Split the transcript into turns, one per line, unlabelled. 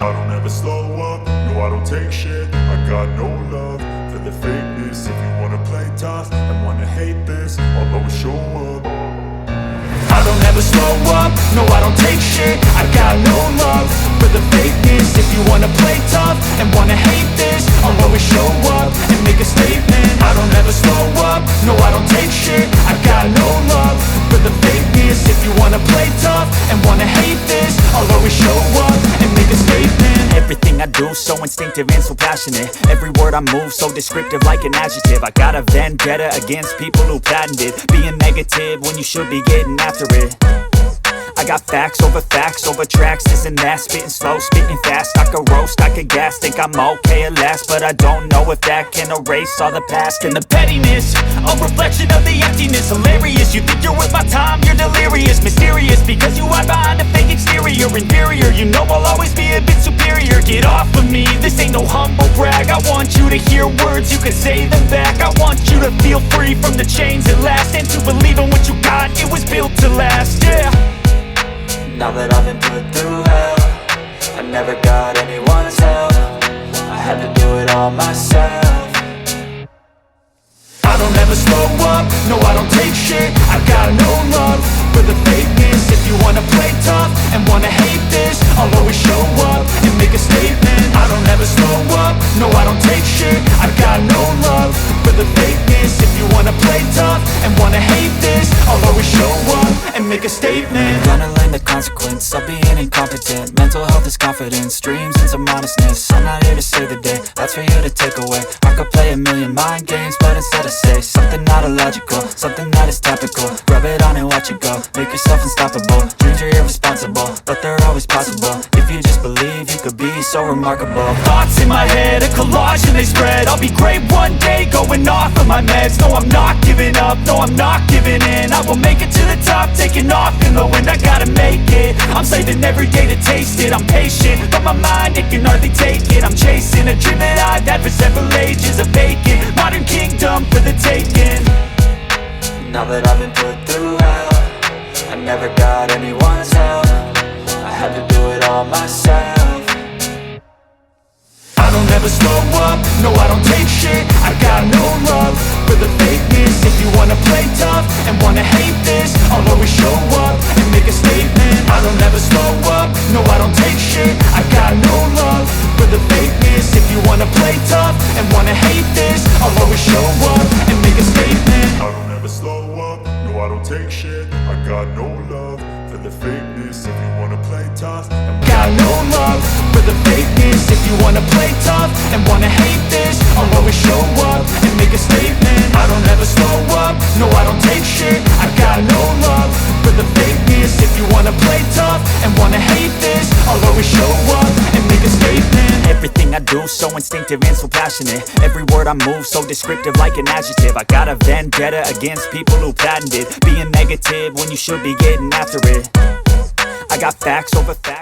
I don't ever slow up, no I don't take shit. I got no love for the fakeness. If you wanna play tough and wanna hate this, I'll always show up. I don't ever slow up, no I don't take shit. I got no love for the fakeness. If you wanna play tough and wanna hate this, I'll always show up and make a statement. I don't ever slow up, no I don't take shit. I got no love for the fakeness. If you wanna play tough and wanna hate this, I'll always show up and make a statement. Everything I do so instinctive and so passionate. Every word I move so descriptive like an adjective. I got a vendetta against people who patented being negative when you should be getting after it. I got facts over tracks, this and that. Spitting slow, spitting fast, I could roast, I could gas. Think I'm okay at last, but I don't know if that can erase all the past. And the pettiness, a reflection of the emptiness. Hilarious, you think you're worth my time, you're delirious. Mysterious, because you hide behind a fake exterior. Inferior, you know I'll always be a bit superior. Get off of me, this ain't no humble brag. I want you to hear words, you can say them back. I want you to feel free from the chains at last, and to believe in what you got, it was built to last, yeah.
Now that I've been put through hell, I never got anyone's help. I had to do it all myself.
I don't ever slow up, no I don't take shit. I got no love for the fakeness. If you wanna play tough and wanna hate this, I'll always show up and make a statement. I don't ever slow up, no I don't take shit. I got no love for the fakeness. If you wanna play tough and wanna hate this, I'll always show up and make a statement.
Gonna learn the consequence of being incompetent. Mental health is confidence, dreams and some honestness. I'm not here to save the day, that's for you to take away. I could play a million mind games, but instead I say something not illogical, something that is topical. Rub it on and watch it go, make yourself unstoppable. Dreams are irresponsible, but they're always possible. If you just believe, you could be so remarkable.
Thoughts in my head, a collage and they spread. I'll be great one day, going off of my meds. No I'm not giving up, no I'm not giving in. I will make it to the top, taking off in the wind. I gotta make it, I'm saving every day to taste it. I'm patient, but my mind, it can hardly take it. I'm chasing a dream that I've had for several ages. A vacant, modern kingdom for the taking.
Now that I've been put through hell, I never got anyone's help. I had to do it all myself.
I don't ever slow up, no I don't take shit. I got no love for the fakeness. If you wanna play tough and wanna hate this, I'll always show up and make a statement. I don't ever slow up, no I don't take shit. I got no love for the fakeness. If you wanna play tough and wanna hate this, I'll always show up and make a statement. I don't ever slow up, no I don't take shit. I got no love for the fakeness. If you wanna play tough and got no love for the fakeness. If you wanna play tough and wanna hate this, I'll always show up and make a statement. I don't ever slow up, no I don't take shit. I got no love for the fakeness. If you wanna play tough and wanna hate this, I'll always show up and make a statement. Everything I do so instinctive and so passionate. Every word I move so descriptive like an adjective. I got a vendetta against people who patented being negative when you should be getting after it. I got facts over facts.